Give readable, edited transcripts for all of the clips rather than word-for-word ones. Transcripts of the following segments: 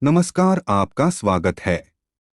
नमस्कार, आपका स्वागत है।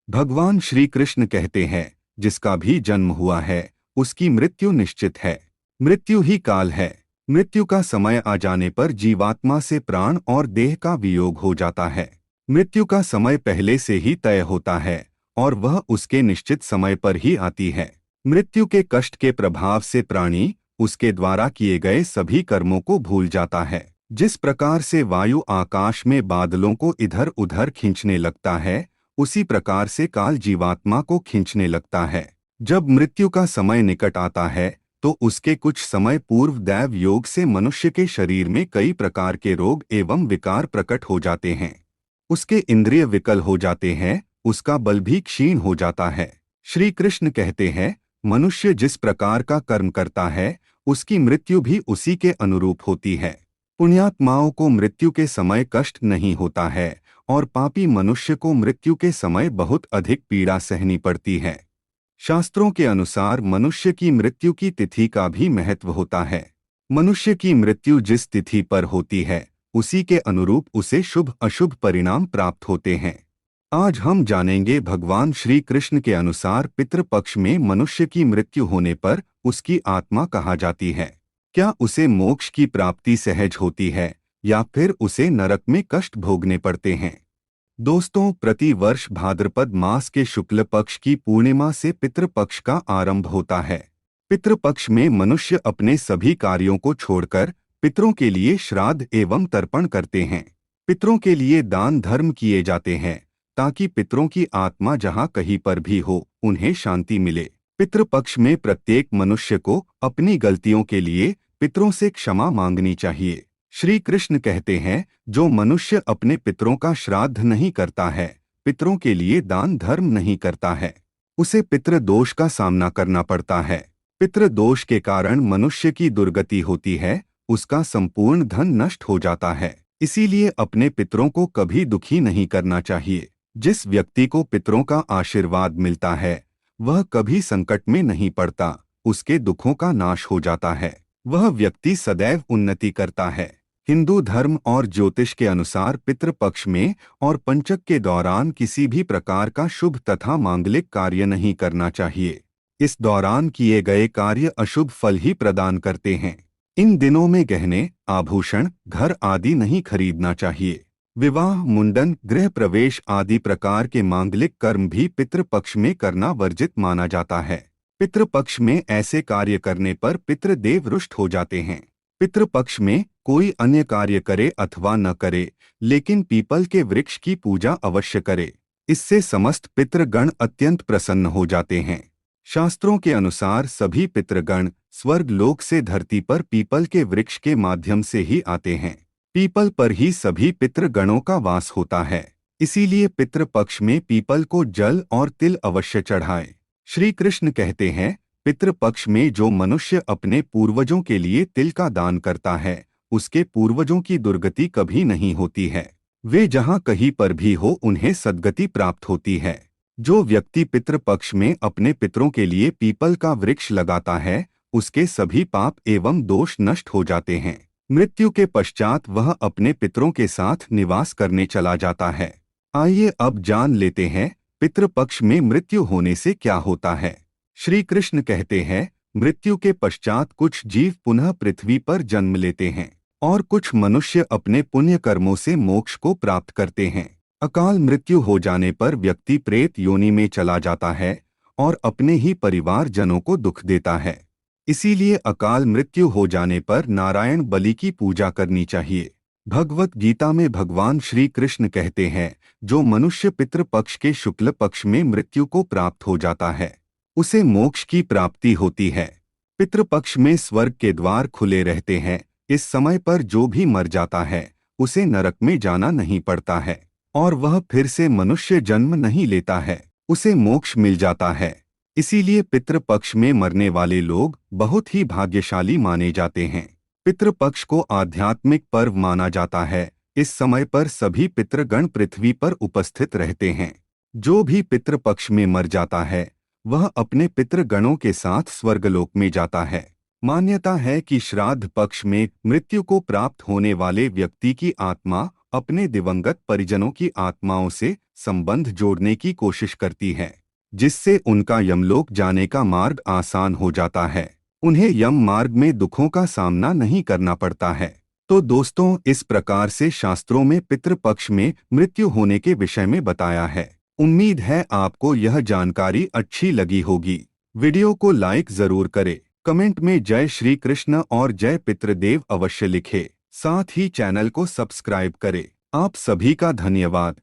भगवान श्री कृष्ण कहते हैं, जिसका भी जन्म हुआ है उसकी मृत्यु निश्चित है। मृत्यु ही काल है। मृत्यु का समय आ जाने पर जीवात्मा से प्राण और देह का वियोग हो जाता है। मृत्यु का समय पहले से ही तय होता है और वह उसके निश्चित समय पर ही आती है। मृत्यु के कष्ट के प्रभाव से प्राणी उसके द्वारा किए गए सभी कर्मों को भूल जाता है। जिस प्रकार से वायु आकाश में बादलों को इधर उधर खींचने लगता है, उसी प्रकार से काल जीवात्मा को खींचने लगता है। जब मृत्यु का समय निकट आता है तो उसके कुछ समय पूर्व दैव योग से मनुष्य के शरीर में कई प्रकार के रोग एवं विकार प्रकट हो जाते हैं। उसके इंद्रिय विकल हो जाते हैं, उसका बल भी क्षीण हो जाता है। श्री कृष्ण कहते हैं, मनुष्य जिस प्रकार का कर्म करता है उसकी मृत्यु भी उसी के अनुरूप होती है। पुण्यात्माओं को मृत्यु के समय कष्ट नहीं होता है और पापी मनुष्य को मृत्यु के समय बहुत अधिक पीड़ा सहनी पड़ती है। शास्त्रों के अनुसार मनुष्य की मृत्यु की तिथि का भी महत्व होता है। मनुष्य की मृत्यु जिस तिथि पर होती है उसी के अनुरूप उसे शुभ अशुभ परिणाम प्राप्त होते हैं। आज हम जानेंगे भगवान श्री कृष्ण के अनुसार पितृपक्ष में मनुष्य की मृत्यु होने पर उसकी आत्मा कहाँ जाती है। क्या उसे मोक्ष की प्राप्ति सहज होती है या फिर उसे नरक में कष्ट भोगने पड़ते हैं। दोस्तों, प्रति वर्ष भाद्रपद मास के शुक्ल पक्ष की पूर्णिमा से पितृपक्ष का आरंभ होता है। पितृपक्ष में मनुष्य अपने सभी कार्यों को छोड़कर पितरों के लिए श्राद्ध एवं तर्पण करते हैं। पितरों के लिए दान धर्म किए जाते हैं ताकि पितरों की आत्मा जहाँ कहीं पर भी हो उन्हें शांति मिले। पितृपक्ष में प्रत्येक मनुष्य को अपनी गलतियों के लिए पितरों से क्षमा मांगनी चाहिए। श्री कृष्ण कहते हैं, जो मनुष्य अपने पितरों का श्राद्ध नहीं करता है, पितरों के लिए दान धर्म नहीं करता है, उसे पितृदोष का सामना करना पड़ता है। पितृदोष के कारण मनुष्य की दुर्गति होती है, उसका संपूर्ण धन नष्ट हो जाता है। इसीलिए अपने पितरों को कभी दुखी नहीं करना चाहिए। जिस व्यक्ति को पितरों का आशीर्वाद मिलता है वह कभी संकट में नहीं पड़ता, उसके दुखों का नाश हो जाता है। वह व्यक्ति सदैव उन्नति करता है। हिंदू धर्म और ज्योतिष के अनुसार पितृपक्ष में और पंचक के दौरान किसी भी प्रकार का शुभ तथा मांगलिक कार्य नहीं करना चाहिए। इस दौरान किए गए कार्य अशुभ फल ही प्रदान करते हैं। इन दिनों में गहने, आभूषण, घर आदि नहीं खरीदना चाहिए। विवाह, मुंडन, गृह प्रवेश आदि प्रकार के मांगलिक कर्म भी पितृपक्ष में करना वर्जित माना जाता है। पितृपक्ष में ऐसे कार्य करने पर पितृदेव रुष्ट हो जाते हैं। पितृपक्ष में कोई अन्य कार्य करे अथवा न करे, लेकिन पीपल के वृक्ष की पूजा अवश्य करे। इससे समस्त पितृगण अत्यंत प्रसन्न हो जाते हैं। शास्त्रों के अनुसार सभी पितृगण स्वर्ग लोक से धरती पर पीपल के वृक्ष के माध्यम से ही आते हैं। पीपल पर ही सभी पितृगणों का वास होता है। इसीलिए पितृपक्ष में पीपल को जल और तिल अवश्य चढ़ाएं। श्री कृष्ण कहते हैं, पितृपक्ष में जो मनुष्य अपने पूर्वजों के लिए तिल का दान करता है उसके पूर्वजों की दुर्गति कभी नहीं होती है। वे जहाँ कहीं पर भी हो उन्हें सद्गति प्राप्त होती है। जो व्यक्ति पितृपक्ष में अपने पितरों के लिए पीपल का वृक्ष लगाता है उसके सभी पाप एवं दोष नष्ट हो जाते हैं। मृत्यु के पश्चात वह अपने पितरों के साथ निवास करने चला जाता है। आइए अब जान लेते हैं पितृपक्ष में मृत्यु होने से क्या होता है। श्री कृष्ण कहते हैं, मृत्यु के पश्चात कुछ जीव पुनः पृथ्वी पर जन्म लेते हैं और कुछ मनुष्य अपने पुण्य कर्मों से मोक्ष को प्राप्त करते हैं। अकाल मृत्यु हो जाने पर व्यक्ति प्रेत योनि में चला जाता है और अपने ही परिवार जनों को दुख देता है। इसीलिए अकाल मृत्यु हो जाने पर नारायण बलि की पूजा करनी चाहिए। भगवत गीता में भगवान श्री कृष्ण कहते हैं, जो मनुष्य पितृपक्ष के शुक्ल पक्ष में मृत्यु को प्राप्त हो जाता है उसे मोक्ष की प्राप्ति होती है। पितृपक्ष में स्वर्ग के द्वार खुले रहते हैं। इस समय पर जो भी मर जाता है उसे नरक में जाना नहीं पड़ता है और वह फिर से मनुष्य जन्म नहीं लेता है, उसे मोक्ष मिल जाता है। इसीलिए पितृपक्ष में मरने वाले लोग बहुत ही भाग्यशाली माने जाते हैं। पितृपक्ष को आध्यात्मिक पर्व माना जाता है। इस समय पर सभी पितृगण पृथ्वी पर उपस्थित रहते हैं। जो भी पितृपक्ष में मर जाता है वह अपने पितृगणों के साथ स्वर्गलोक में जाता है। मान्यता है कि श्राद्ध पक्ष में मृत्यु को प्राप्त होने वाले व्यक्ति की आत्मा अपने दिवंगत परिजनों की आत्माओं से संबंध जोड़ने की कोशिश करती हैं, जिससे उनका यमलोक जाने का मार्ग आसान हो जाता है। उन्हें यम मार्ग में दुखों का सामना नहीं करना पड़ता है। तो दोस्तों, इस प्रकार से शास्त्रों में पितृपक्ष में मृत्यु होने के विषय में बताया है। उम्मीद है आपको यह जानकारी अच्छी लगी होगी। वीडियो को लाइक जरूर करें, कमेंट में जय श्री कृष्ण और जय पितृदेव अवश्य लिखें। साथ ही चैनल को सब्सक्राइब करें। आप सभी का धन्यवाद।